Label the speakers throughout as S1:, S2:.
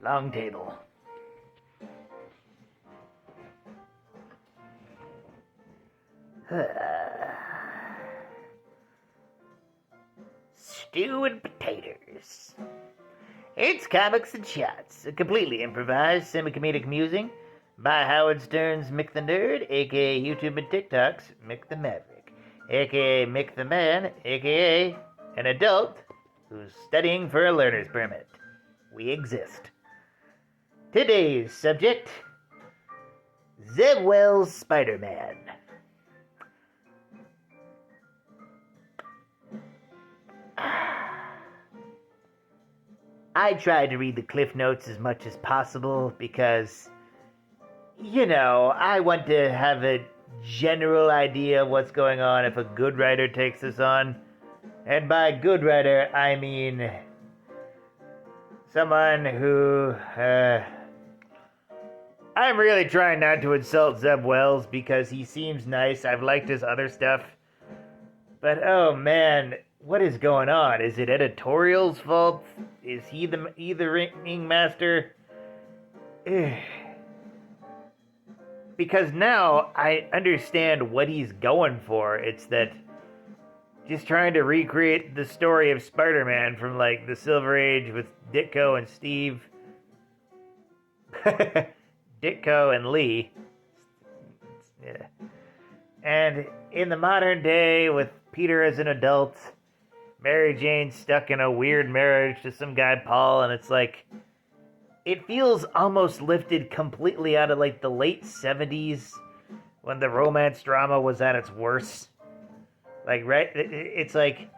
S1: Long table. Stew and potatoes. It's Comics and Shots, a completely improvised, semi-comedic musing by Howard Stern's Mick the Nerd, aka YouTube and TikTok's Mick the Maverick, aka Mick the Man, aka an adult who's studying for a learner's permit. We exist. Today's subject, Zeb Wells' Spider-Man. I tried to read the Cliff Notes as much as possible because, I want to have a general idea of what's going on if a good writer takes this on. And by good writer, I mean someone who, I'm really trying not to insult Zeb Wells because he seems nice. I've liked his other stuff. But, oh man, what is going on? Is it editorial's fault? Is he the ringmaster? Because now I understand what he's going for. It's that just trying to recreate the story of Spider-Man from, like, the Silver Age with Ditko and Steve. Ditko and Lee. Yeah. And in the modern day, with Peter as an adult, Mary Jane stuck in a weird marriage to some guy, Paul, and it's like, it feels almost lifted completely out of, like, the late 70s when the romance drama was at its worst. Like, right? It's like,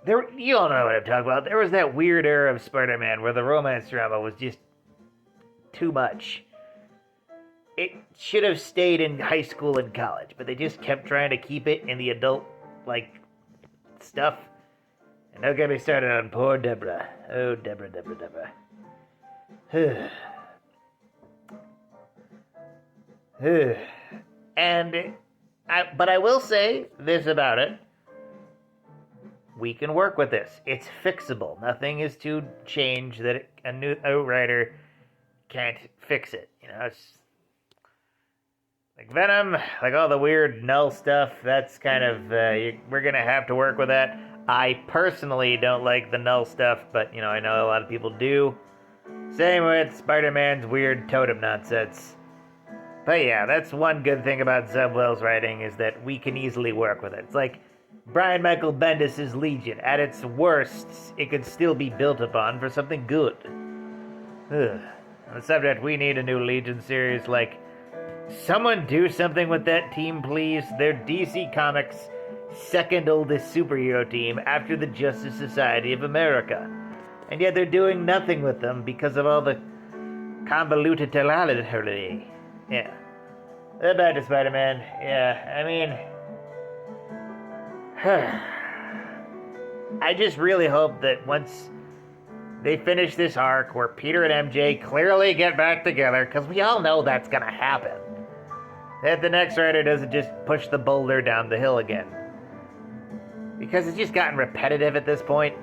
S1: you all know what I'm talking about. There was that weird era of Spider-Man where the romance drama was just too much. It should have stayed in high school and college, but they just kept trying to keep it in the adult, like, stuff. And don't get me started on poor Deborah. Oh, Deborah. But I will say this about it. We can work with this. It's fixable. Nothing is to change that a new writer can't fix it. It's like Venom, like all the weird null stuff, that's kind of, we're going to have to work with that. I personally don't like the null stuff, but, I know a lot of people do. Same with Spider-Man's weird totem nonsense. But yeah, that's one good thing about Zeb Wells' writing, is that we can easily work with it. It's like Brian Michael Bendis' Legion. At its worst, it could still be built upon for something good. On the subject, we need a new Legion series, like, someone do something with that team, please. They're DC Comics' second oldest superhero team after the Justice Society of America. And yet they're doing nothing with them because of all the convoluted telality. Yeah. Back to Spider-Man. Yeah, I mean, I just really hope that once they finish this arc where Peter and MJ clearly get back together, because we all know that's going to happen, that the next writer doesn't just push the boulder down the hill again. Because it's just gotten repetitive at this point.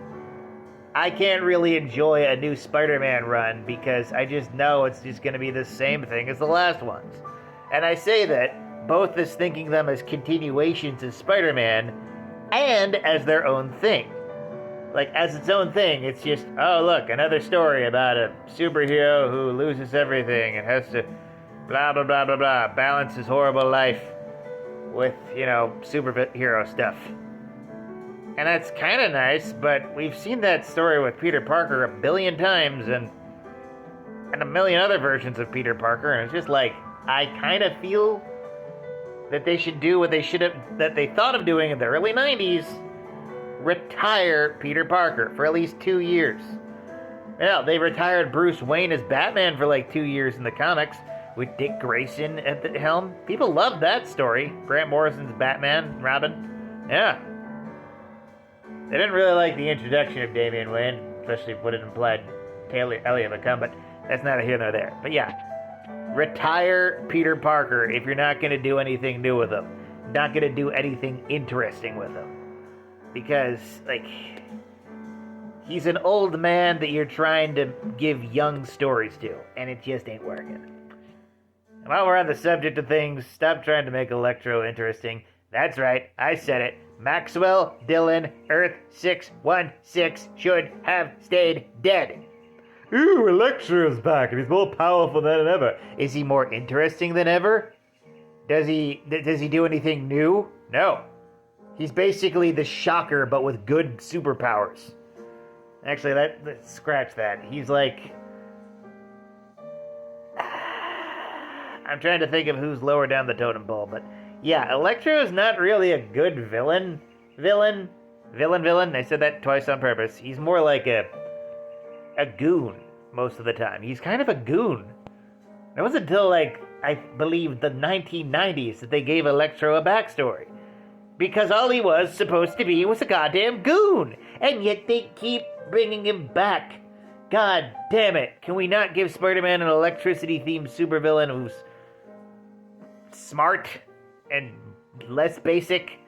S1: I can't really enjoy a new Spider-Man run because I just know it's just going to be the same thing as the last ones. And I say that both as thinking them as continuations of Spider-Man and as their own thing. Like, as its own thing, it's just, oh, look, another story about a superhero who loses everything and has to blah, blah, blah, blah, blah, balance his horrible life with, superhero stuff. And that's kind of nice, but we've seen that story with Peter Parker a billion times and a million other versions of Peter Parker, and it's just like, I kind of feel that they should do what that they thought of doing in the early 90s, retire Peter Parker for at least 2 years. Yeah, they retired Bruce Wayne as Batman for like 2 years in the comics, with Dick Grayson at the helm. People loved that story. Grant Morrison's Batman, Robin. Yeah. They didn't really like the introduction of Damian Wayne, especially what it implied Elliot would come, but that's neither here nor there. But yeah, retire Peter Parker if you're not going to do anything new with him. Not going to do anything interesting with him. Because, like, He's an old man that you're trying to give young stories to, and it just ain't working. And while we're on the subject of things, stop trying to make Electro interesting. That's right, I said it. Maxwell Dillon, Earth 616, should have stayed dead. Ooh, Electro's back, and he's more powerful than ever. Is he more interesting than ever? Does he do anything new? No. He's basically the Shocker, but with good superpowers. Actually, scratch that. He's like... I'm trying to think of who's lower down the totem pole, but... Yeah, Electro is not really a good villain. Villain. I said that twice on purpose. He's more like a goon most of the time. He's kind of a goon. It wasn't until, like, I believe the 1990s that they gave Electro a backstory. Because all he was supposed to be was a goddamn goon. And yet they keep bringing him back. God damn it. Can we not give Spider-Man an electricity-themed supervillain who's smart and less basic?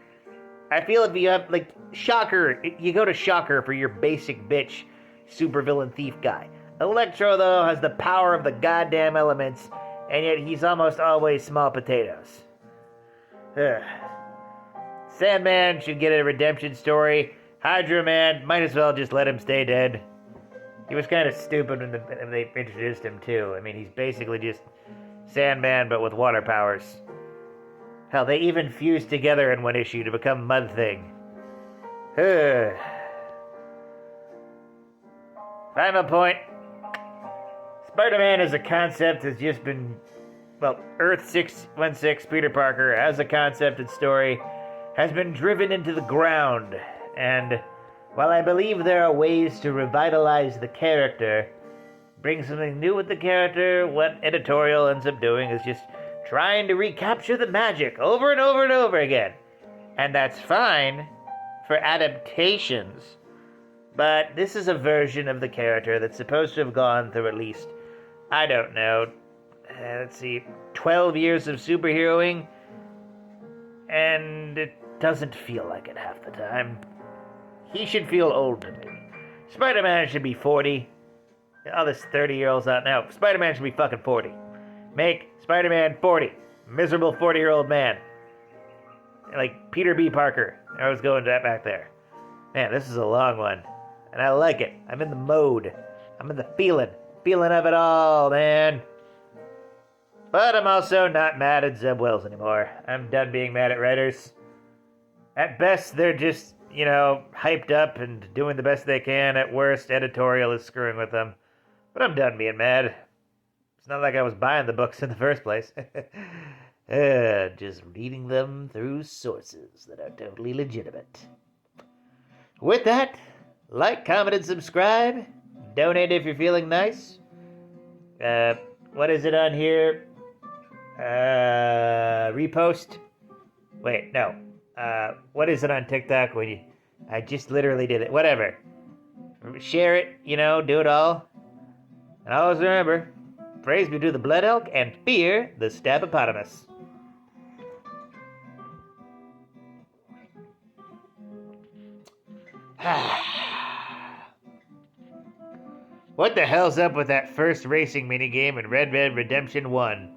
S1: I feel if you have, like, Shocker, you go to Shocker for your basic bitch supervillain thief guy. Electro, though, has the power of the goddamn elements, and yet he's almost always small potatoes. Ugh. Sandman should get a redemption story. Hydro Man, might as well just let him stay dead. He was kind of stupid when they introduced him, too. I mean, he's basically just Sandman, but with water powers. Hell, they even fused together in one issue to become Mud Thing. Final point. Spider-Man as a concept has just been... Well, Earth 616, Peter Parker, as a concept and story, has been driven into the ground. And while I believe there are ways to revitalize the character, bring something new with the character, what editorial ends up doing is just trying to recapture the magic over and over and over again. And that's fine for adaptations. But this is a version of the character that's supposed to have gone through at least, I don't know, 12 years of superheroing. And it doesn't feel like it half the time. He should feel old to me. Spider-Man should be 40. All this 30-year-olds out now. Spider-Man should be fucking 40. Make Spider-Man 40. Miserable 40-year-old man. Like Peter B. Parker. I was going to that back there. Man, this is a long one. And I like it. I'm in the mode. I'm in the feeling. Feeling of it all, man. But I'm also not mad at Zeb Wells anymore. I'm done being mad at writers. At best, they're just, hyped up and doing the best they can. At worst, editorial is screwing with them. But I'm done being mad. It's not like I was buying the books in the first place. Just reading them through sources that are totally legitimate. With that, like, comment, and subscribe. Donate if you're feeling nice. What is it on here? Repost? Wait, no. What is it on TikTok when you... I just literally did it. Whatever. Share it, do it all. And always remember, praise be to the blood elk and fear the stabopotamus. What the hell's up with that first racing minigame in Red Dead Redemption 1?